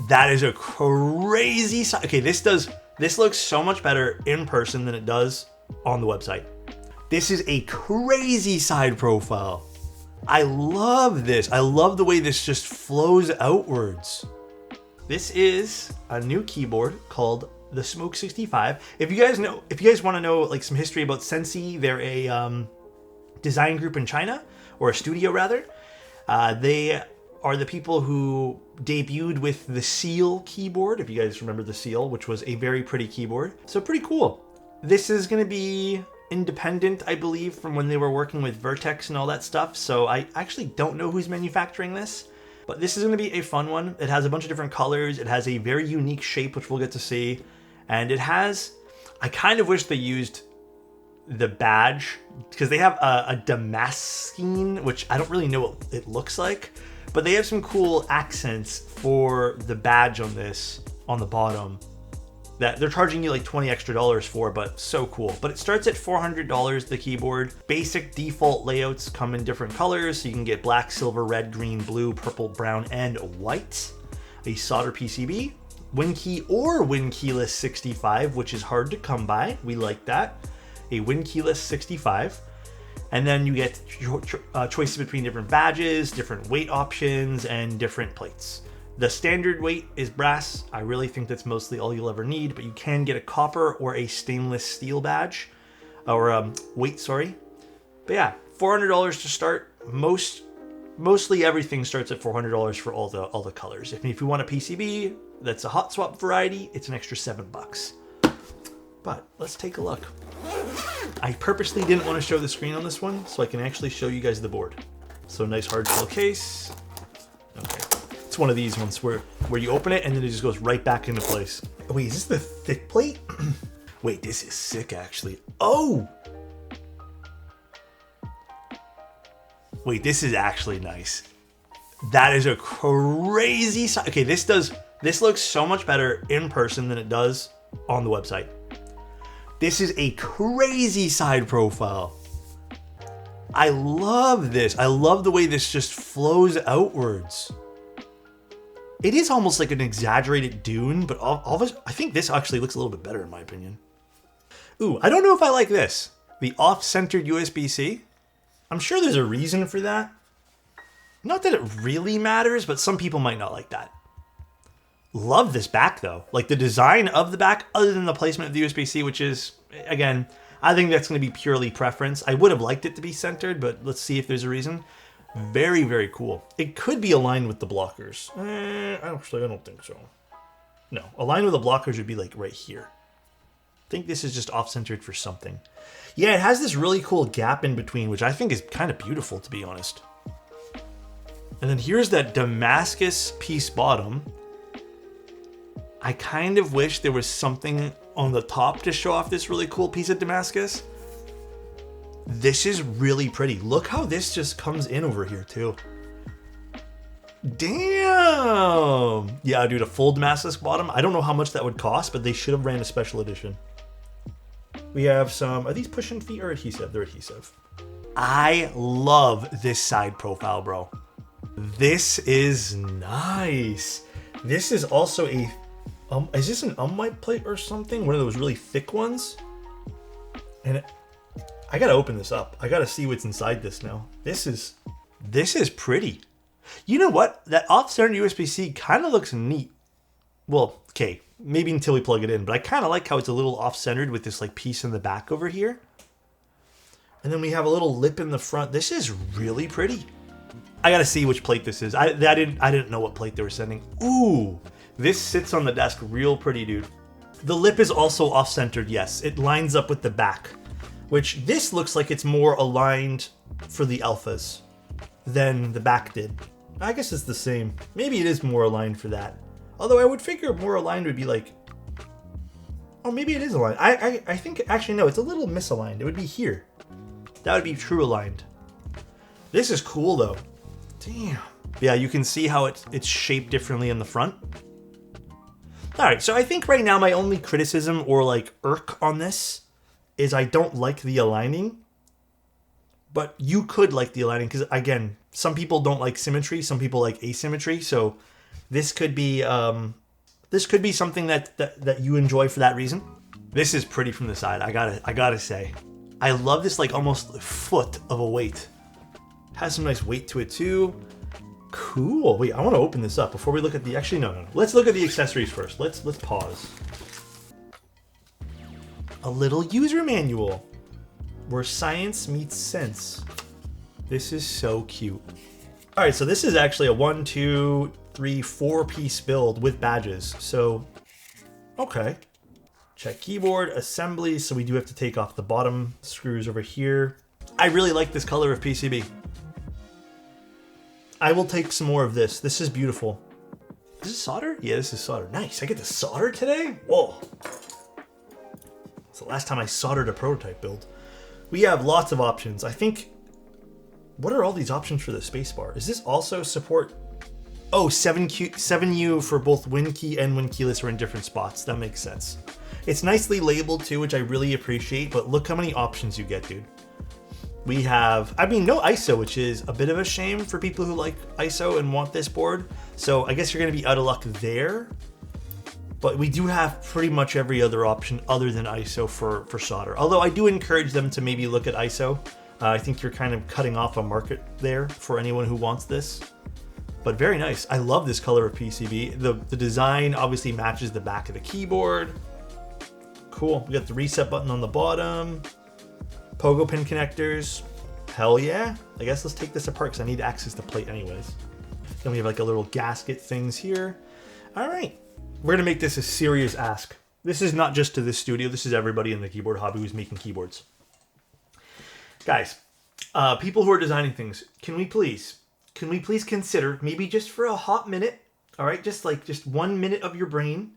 That is a crazy side. Okay, this looks so much better in person than it does on the website. This is a crazy side profile. I love this. I love the way this just flows outwards. This is a new keyboard called the Smoke 65. If you guys want to know like some history about Sensy, they're a design group in China, or a studio rather. They are the people who debuted with the Seal keyboard, if you guys remember the Seal, which was a very pretty keyboard. So pretty cool. This is going to be independent, I believe, from when they were working with Vertex and all that stuff. So I actually don't know who's manufacturing this, but this is going to be a fun one. It has a bunch of different colors. It has a very unique shape, which we'll get to see. And it has, I kind of wish they used the badge, because they have a Damascene, which I don't really know what it looks like, but they have some cool accents for the badge on this, on the bottom, that they're charging you like $20 extra for, but so cool. But it starts at $400, the keyboard. Basic default layouts come in different colors, so you can get black, silver, red, green, blue, purple, brown, and white. A solder PCB, WinKey or WinKeyless 65, which is hard to come by. We like that. A WinKeyless 65. And then you get choices between different badges, different weight options, and different plates. The standard weight is brass. I really think that's mostly all you'll ever need, but you can get a copper or a stainless steel badge, or weight, sorry. But yeah, $400 to start. Mostly everything starts at $400 for all the colors. If you want a PCB that's a hot swap variety, it's an extra $7. But let's take a look. I purposely didn't want to show the screen on this one, so I can actually show you guys the board. So nice hard shell case. Okay, it's one of these ones where you open it and then it just goes right back into place. Oh, wait, is this the thick plate? Wait, this is sick actually. Oh! Wait, this is actually nice. That is a crazy size. Okay, this looks so much better in person than it does on the website. This is a crazy side profile. I love this. I love the way this just flows outwards. It is almost like an exaggerated dune, but all of us, I think this actually looks a little bit better in my opinion. Ooh, I don't know if I like this. The off-centered USB-C. I'm sure there's a reason for that. Not that it really matters, but some people might not like that. Love this back though. Like the design of the back, other than the placement of the USB-C, which is, again, I think that's going to be purely preference. I would have liked it to be centered, but let's see if there's a reason. Very, very cool. It could be aligned with the blockers. Actually, I don't think so. No, aligned with the blockers would be like right here. I think this is just off-centered for something. Yeah, it has this really cool gap in between, which I think is kind of beautiful, to be honest. And then here's that Damascus piece bottom. I kind of wish there was something on the top to show off this really cool piece of Damascus. This is really pretty. Look how this just comes in over here too. Damn! Yeah, dude, a full Damascus bottom. I don't know how much that would cost, but they should have ran a special edition. We have some, are these push-in feet or adhesive? They're adhesive. I love this side profile, bro. This is nice. This is also a, is this an unwipe plate or something? One of those really thick ones? And I gotta open this up. I gotta see what's inside this now. This is pretty. You know what? That off-center USB-C kind of looks neat. Well, okay, maybe until we plug it in, but I kind of like how it's a little off-centered with this like piece in the back over here. And then we have a little lip in the front. This is really pretty. I gotta see which plate this is. I didn't know what plate they were sending. Ooh, this sits on the desk real pretty, dude. The lip is also off-centered, yes. It lines up with the back, which this looks like it's more aligned for the alphas than the back did. I guess it's the same. Maybe it is more aligned for that. Although I would figure more aligned would be like, oh, maybe it is aligned. I think, actually, no, it's a little misaligned. It would be here. That would be true aligned. This is cool, though. Damn. Yeah, you can see how it's shaped differently in the front. All right, so I think right now my only criticism or like irk on this is I don't like the aligning. But you could like the aligning because, again, some people don't like symmetry. Some people like asymmetry. So This could be something that you enjoy for that reason. This is pretty from the side. I gotta say, I love this like almost foot of a weight. Has some nice weight to it too. Cool. Wait, I want to open this up before we look at the. Actually, no. Let's look at the accessories first. Let's pause. A little user manual where science meets sense. This is so cute. All right, so this is actually a 1, 2, 3, 4-piece build with badges. So, okay. Check keyboard, assembly. So we do have to take off the bottom screws over here. I really like this color of PCB. I will take some more of this. This is beautiful. Is this solder? Yeah, this is solder. Nice, I get to solder today? Whoa. It's the last time I soldered a prototype build. We have lots of options. I think, what are all these options for the spacebar? Is this also support? Oh, 7U for both WinKey and WinKeyless are in different spots. That makes sense. It's nicely labeled too, which I really appreciate, but look how many options you get, dude. We have, I mean, no ISO, which is a bit of a shame for people who like ISO and want this board. So I guess you're gonna be out of luck there. But we do have pretty much every other option other than ISO for solder. Although I do encourage them to maybe look at ISO. I think you're kind of cutting off a market there for anyone who wants this. But very nice. I love this color of PCB. The design obviously matches the back of the keyboard. Cool. We got the reset button on the bottom. Pogo pin connectors. Hell yeah. I guess let's take this apart because I need to access the plate anyways. Then we have like a little gasket things here. All right. We're gonna make this a serious ask. This is not just to this studio. This is everybody in the keyboard hobby who's making keyboards. Guys, people who are designing things, can we please consider, maybe just for a hot minute, all right, just 1 minute of your brain,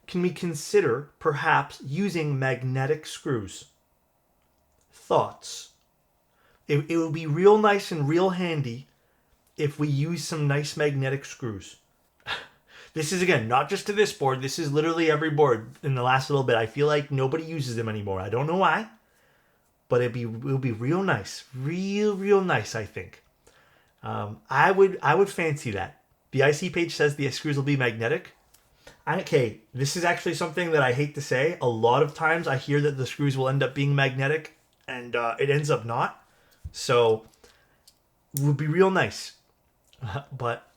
can we consider perhaps using magnetic screws? Thoughts? It would be real nice and real handy if we use some nice magnetic screws. This is, again, not just to this board. This is literally every board in the last little bit. I feel like nobody uses them anymore. I don't know why, but it'll be real nice. Real nice, I think. I would fancy that. The IC page says the screws will be magnetic. Okay, this is actually something that I hate to say. A lot of times I hear that the screws will end up being magnetic, and it ends up not. So, it would be real nice. But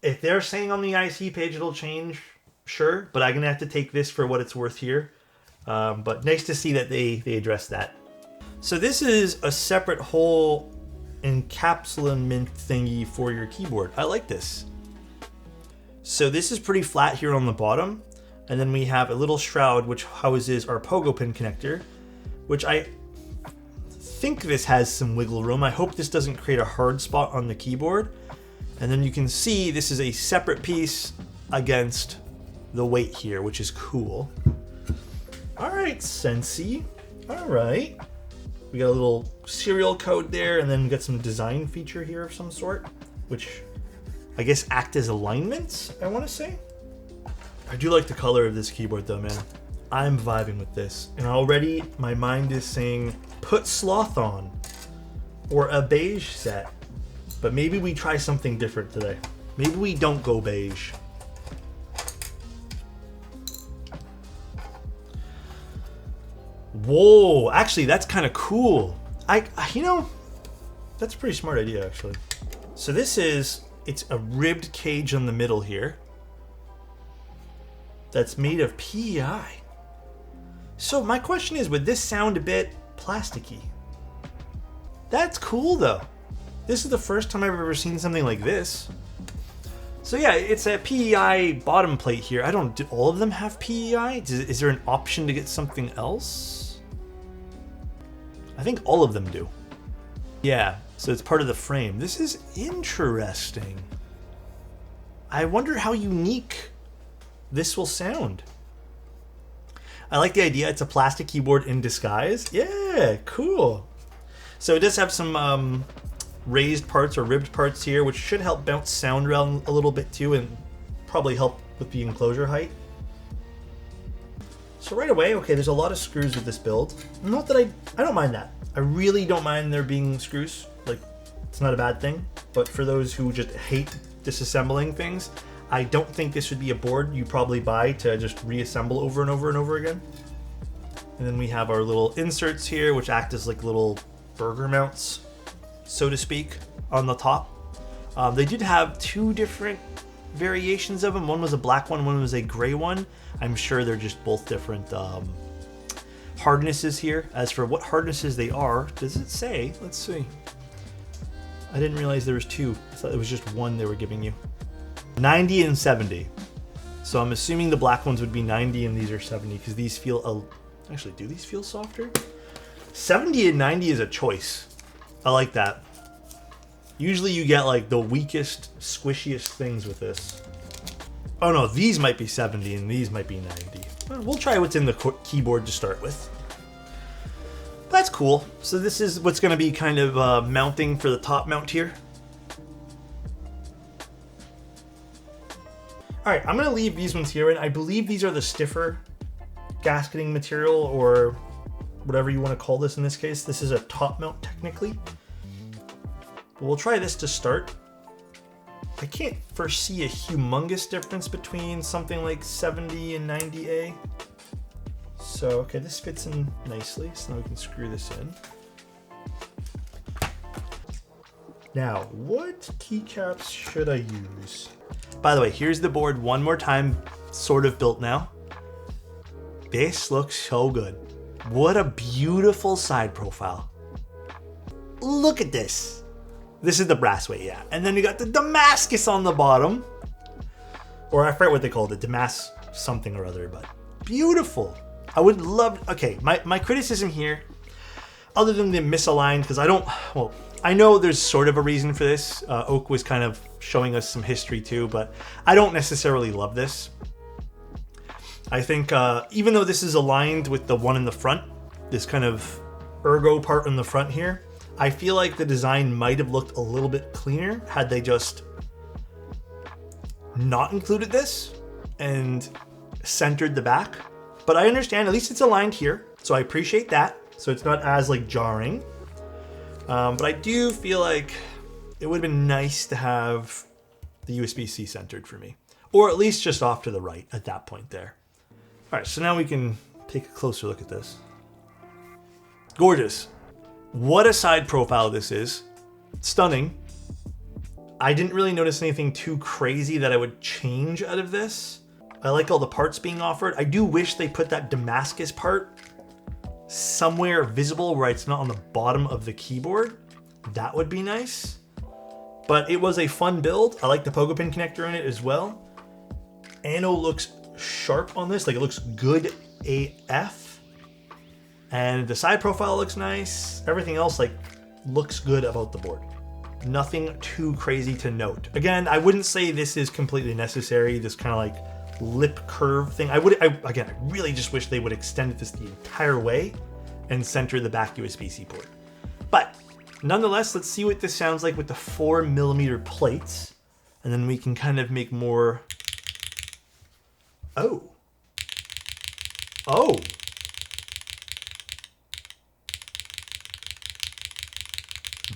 if they're saying on the IC page it'll change, sure. But I'm going to have to take this for what it's worth here. But nice to see that they address that. So this is a separate whole encapsulament thingy for your keyboard. I like this. So this is pretty flat here on the bottom. And then we have a little shroud which houses our pogo pin connector, which I think this has some wiggle room. I hope this doesn't create a hard spot on the keyboard. And then you can see this is a separate piece against the weight here, which is cool. All right, Sensy. All right. We got a little serial code there, and then we got some design feature here of some sort, which I guess act as alignments, I want to say. I do like the color of this keyboard though, man. I'm vibing with this. And already my mind is saying, put sloth on, or a beige set. But maybe we try something different today. Maybe we don't go beige. Whoa, actually that's kind of cool. You know, that's a pretty smart idea actually. So this is, it's a ribbed cage on the middle here. That's made of PEI. So my question is, would this sound a bit plasticky? That's cool though. This is the first time I've ever seen something like this. So yeah, it's a PEI bottom plate here. Do all of them have PEI? Is there an option to get something else? I think all of them do. Yeah, so it's part of the frame. This is interesting. I wonder how unique this will sound. I like the idea. It's a plastic keyboard in disguise. Yeah, cool. So it does have some raised parts or ribbed parts here, which should help bounce sound around a little bit too, and probably help with the enclosure height. So right away, okay, there's a lot of screws with this build. Not that I don't mind that. I really don't mind there being screws. Like, it's not a bad thing. But for those who just hate disassembling things, I don't think this would be a board you probably buy to just reassemble over and over and over again. And then we have our little inserts here, which act as like little burger mounts, so to speak, on the top. They did have two different variations of them. One was a black one was a gray one. I'm sure they're just both different hardnesses here. As for what hardnesses they are, does it say? Let's see. I didn't realize there was two. I thought it was just one they were giving you. 90 and 70. So I'm assuming the black ones would be 90 and these are 70 because these feel... Actually, do these feel softer? 70 and 90 is a choice. I like that. Usually you get like the weakest, squishiest things with this. Oh no, these might be 70 and these might be 90. We'll try what's in the keyboard to start with. That's cool. So this is what's going to be kind of mounting for the top mount here. All right, I'm going to leave these ones here, and I believe these are the stiffer gasketing material, or whatever you want to call this in this case. This is a top mount technically. But we'll try this to start. I can't foresee a humongous difference between something like 70 and 90A. So, okay, this fits in nicely, so now we can screw this in. Now, what keycaps should I use? By the way, here's the board one more time, sort of built now. This looks so good. What a beautiful side profile. Look at this. This is the brass weight, yeah. And then we got the Damascus on the bottom. Or I forget what they called it, Damas something or other, but beautiful. I would love, okay, my criticism here, other than the misaligned, because I know there's sort of a reason for this. Oak was kind of showing us some history too, but I don't necessarily love this. I think even though this is aligned with the one in the front, this kind of ergo part in the front here, I feel like the design might have looked a little bit cleaner had they just not included this and centered the back. But I understand, at least it's aligned here, so I appreciate that. So it's not as like jarring. But I do feel like it would have been nice to have the USB-C centered for me, or at least just off to the right at that point there. All right, so now we can take a closer look at this. Gorgeous. What a side profile this is. Stunning. I didn't really notice anything too crazy that I would change out of this. I like all the parts being offered. I do wish they put that Damascus part somewhere visible where it's not on the bottom of the keyboard. That would be nice. But it was a fun build. I like the pogo pin connector in it as well. Anno looks sharp on this, like it looks good AF. And the side profile looks nice. Everything else like looks good about the board. Nothing too crazy to note. Again, I wouldn't say this is completely necessary, this kind of like lip curve thing. I really just wish they would extend this the entire way and center the back USB-C port. But nonetheless, let's see what this sounds like with the 4mm plates, and then we can kind of make more. Oh.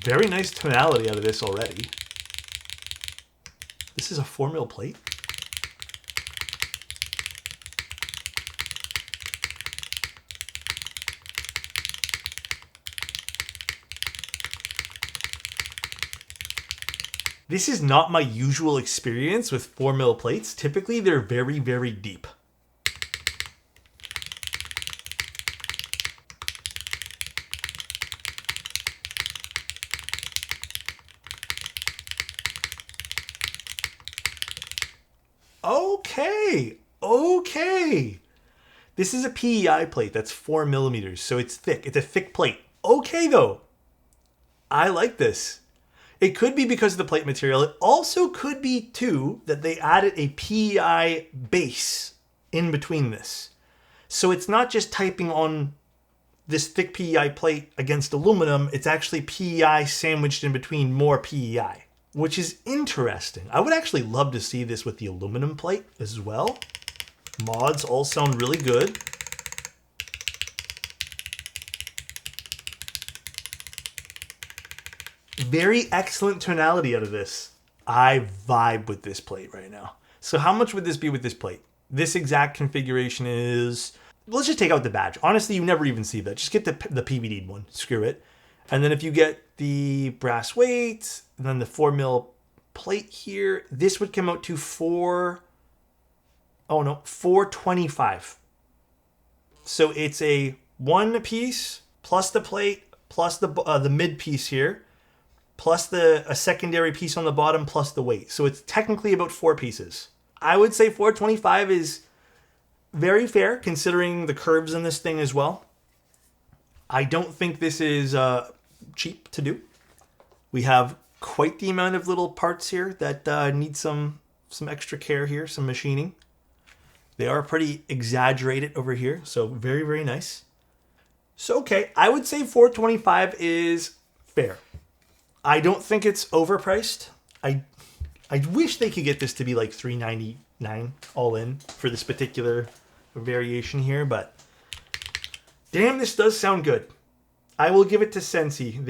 Very nice tonality out of this already. This is a 4mm plate. This is not my usual experience with 4mm plates. Typically, they're very, very deep. Okay. This is a PEI plate that's 4mm, so it's thick. It's a thick plate. Okay, though. I like this. It could be because of the plate material. It also could be, too, that they added a PEI base in between this. So it's not just typing on this thick PEI plate against aluminum. It's actually PEI sandwiched in between more PEI, which is interesting. I would actually love to see this with the aluminum plate as well. Mods all sound really good. Very excellent tonality out of this. I vibe with this plate right now. So how much would this be with this plate? This exact configuration is, let's just take out the badge. Honestly, you never even see that. Just get the PVD'd one, screw it. And then if you get the brass weight, and then the 4mm plate here, this would come out to $425. So it's a one piece plus the plate plus the mid piece here, plus a secondary piece on the bottom plus the weight. So it's technically about 4 pieces. I would say $425 is very fair considering the curves in this thing as well. I don't think this is cheap to do. We have quite the amount of little parts here that need some extra care here, some machining. They are pretty exaggerated over here, so very, very nice. So, okay, I would say $425 is fair. I don't think it's overpriced. I wish they could get this to be like $399 all in for this particular variation here, but damn, this does sound good. I will give it to Sensy.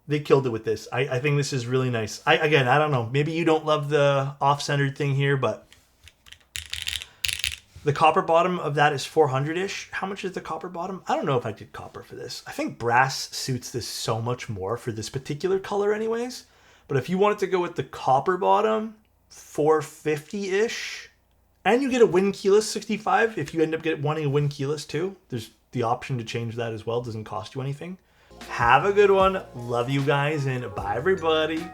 They killed it with this. I think this is really nice. Again, I don't know. Maybe you don't love the off-centered thing here, but the copper bottom of that is 400-ish. How much is the copper bottom? I don't know if I did copper for this. I think brass suits this so much more for this particular color anyways. But if you wanted to go with the copper bottom, 450-ish. And you get a win keyless 65 if you end up wanting a win keyless too. There's the option to change that as well. It doesn't cost you anything. Have a good one. Love you guys and bye everybody.